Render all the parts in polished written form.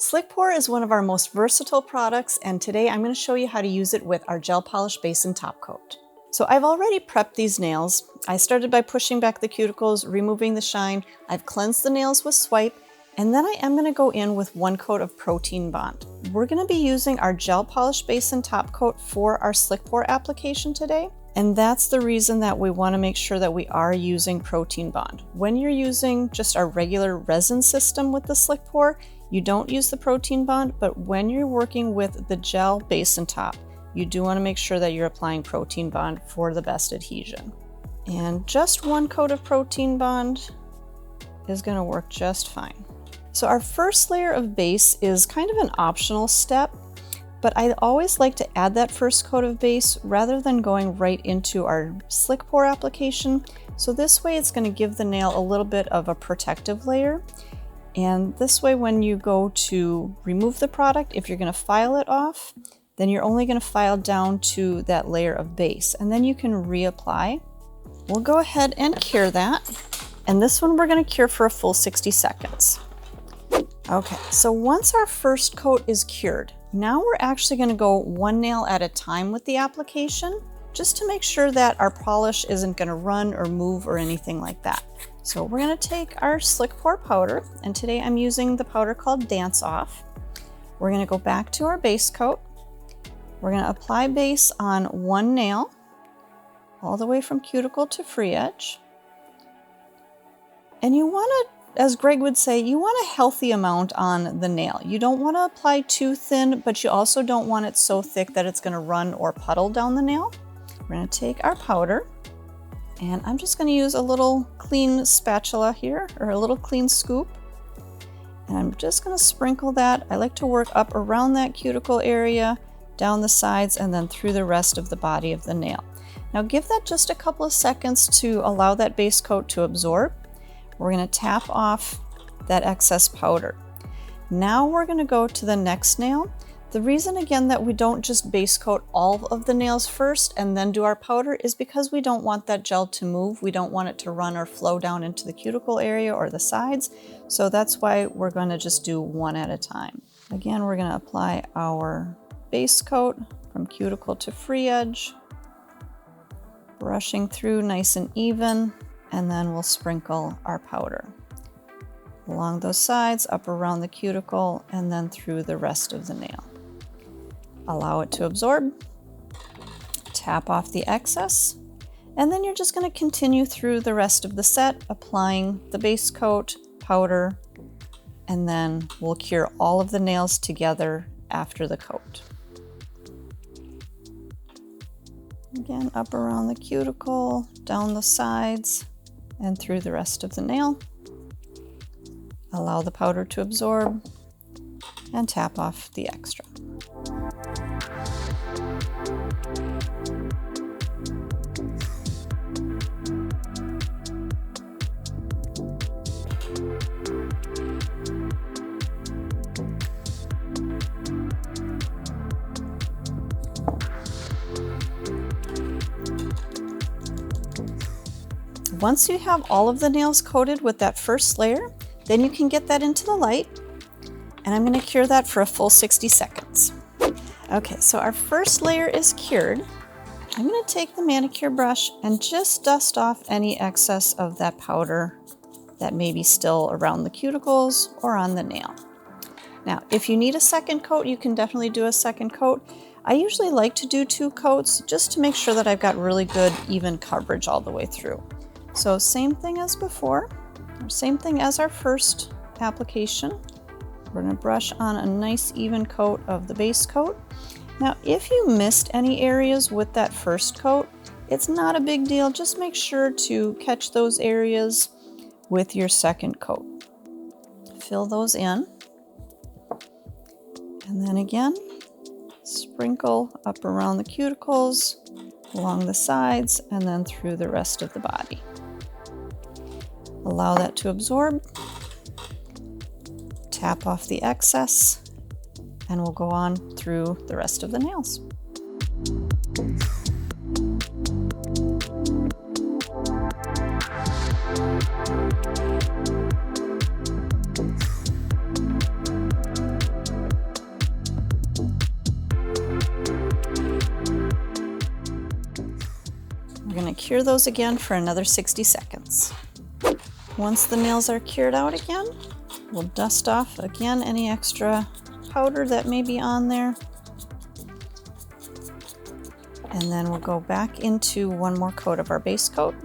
SlickPour is one of our most versatile products, and today I'm going to show you how to use it with our gel polish base and top coat. So I've already prepped these nails. I started by pushing back the cuticles, removing the shine. I've cleansed the nails with Swipe, and then I am going to go in with 1 coat of Protein Bond. We're going to be using our gel polish base and top coat for our SlickPour application today. And that's the reason that we want to make sure that we are using Protein Bond. When you're using just our regular resin system with the SlickPour, you don't use the Protein Bond, but when you're working with the gel base and top, you do want to make sure that you're applying Protein Bond for the best adhesion. And just 1 coat of Protein Bond is going to work just fine. So our first layer of base is kind of an optional step, but I always like to add that first coat of base rather than going right into our SlickPour application. So this way it's going to give the nail a little bit of a protective layer. And this way, when you go to remove the product, if you're going to file it off, then you're only going to file down to that layer of base, and then you can reapply. We'll go ahead and cure that. And this one we're going to cure for a full 60 seconds. Okay, so once our first coat is cured, now we're actually going to go 1 nail at a time with the application, just to make sure that our polish isn't going to run or move or anything like that. So we're going to take our SlickPour powder, and today I'm using the powder called Dance Off. We're going to go back to our base coat. We're going to apply base on 1 nail, all the way from cuticle to free edge. And you want to, as Greg would say, you want a healthy amount on the nail. You don't want to apply too thin, but you also don't want it so thick that it's going to run or puddle down the nail. We're going to take our powder, and I'm just going to use a little clean spatula here, or a little clean scoop. And I'm just going to sprinkle that. I like to work up around that cuticle area, down the sides, and then through the rest of the body of the nail. Now give that just a couple of seconds to allow that base coat to absorb. We're going to tap off that excess powder. Now we're going to go to the next nail. The reason again that we don't just base coat all of the nails first and then do our powder is because we don't want that gel to move. We don't want it to run or flow down into the cuticle area or the sides. So that's why we're going to just do 1 at a time. Again, we're going to apply our base coat from cuticle to free edge, brushing through nice and even, and then we'll sprinkle our powder along those sides, up around the cuticle, and then through the rest of the nail. Allow it to absorb, tap off the excess, and then you're just going to continue through the rest of the set, applying the base coat, powder, and then we'll cure all of the nails together after the coat. Again, up around the cuticle, down the sides, and through the rest of the nail. Allow the powder to absorb and tap off the extra. Once you have all of the nails coated with that first layer, then you can get that into the light, and I'm going to cure that for a full 60 seconds. Okay, so our first layer is cured. I'm going to take the manicure brush and just dust off any excess of that powder that may be still around the cuticles or on the nail. Now, if you need a second coat, you can definitely do a second coat. I usually like to do 2 coats just to make sure that I've got really good even coverage all the way through. So same thing as before, same thing as our first application. We're going to brush on a nice even coat of the base coat. Now, if you missed any areas with that first coat, it's not a big deal. Just make sure to catch those areas with your second coat. Fill those in. And then again, sprinkle up around the cuticles, along the sides, and then through the rest of the body. Allow that to absorb, tap off the excess, and we'll go on through the rest of the nails. going to cure those again for another 60 seconds. Once the nails are cured out again, we'll dust off again any extra powder that may be on there. And then we'll go back into one more coat of our base coat.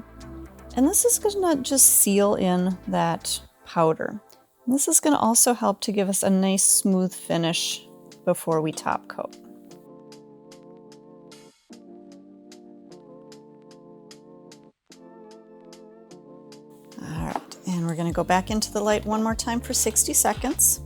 And this is going to just seal in that powder. This is going to also help to give us a nice smooth finish before we top coat. All right, and we're going to go back into the light one more time for 60 seconds.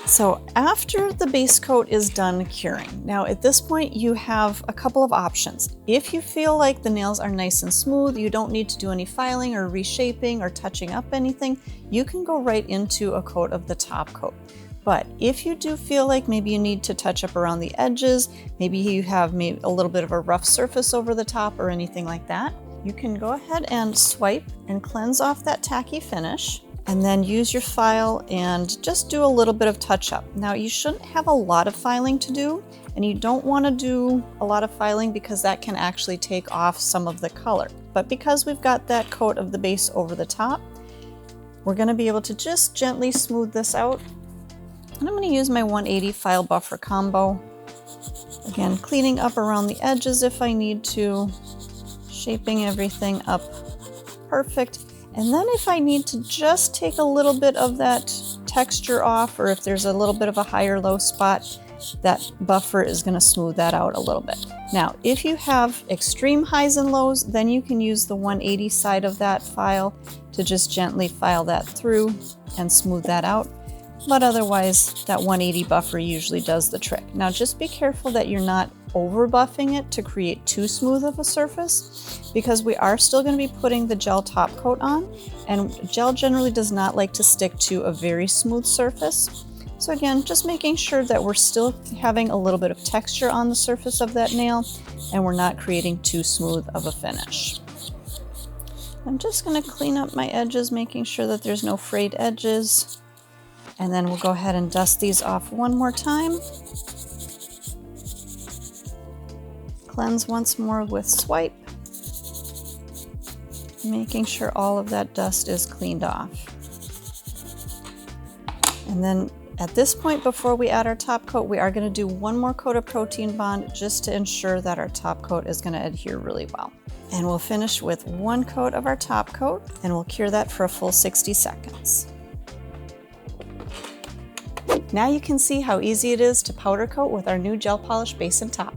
So after the base coat is done curing, now at this point you have a couple of options. If you feel like the nails are nice and smooth, you don't need to do any filing or reshaping or touching up anything, you can go right into a coat of the top coat. But if you do feel like maybe you need to touch up around the edges, maybe you have maybe a little bit of a rough surface over the top or anything like that, you can go ahead and swipe and cleanse off that tacky finish. And then use your file and just do a little bit of touch up. Now you shouldn't have a lot of filing to do, and you don't want to do a lot of filing because that can actually take off some of the color. But because we've got that coat of the base over the top, we're going to be able to just gently smooth this out. And I'm going to use my 180 file buffer combo. Again, cleaning up around the edges if I need to, shaping everything up perfect. And then if I need to just take a little bit of that texture off, or if there's a little bit of a higher low spot, that buffer is going to smooth that out a little bit. Now, if you have extreme highs and lows, then you can use the 180 side of that file to just gently file that through and smooth that out. But otherwise, that 180 buffer usually does the trick. Now, just be careful that you're not over buffing it to create too smooth of a surface, because we are still going to be putting the gel top coat on, and gel generally does not like to stick to a very smooth surface. So again, just making sure that we're still having a little bit of texture on the surface of that nail and we're not creating too smooth of a finish. I'm just going to clean up my edges, making sure that there's no frayed edges, and then we'll go ahead and dust these off one more time. Cleanse once more with swipe, making sure all of that dust is cleaned off. And then at this point, before we add our top coat, we are going to do one more coat of protein bond just to ensure that our top coat is going to adhere really well. And we'll finish with one coat of our top coat, and we'll cure that for a full 60 seconds. Now you can see how easy it is to powder coat with our new gel polish base and top.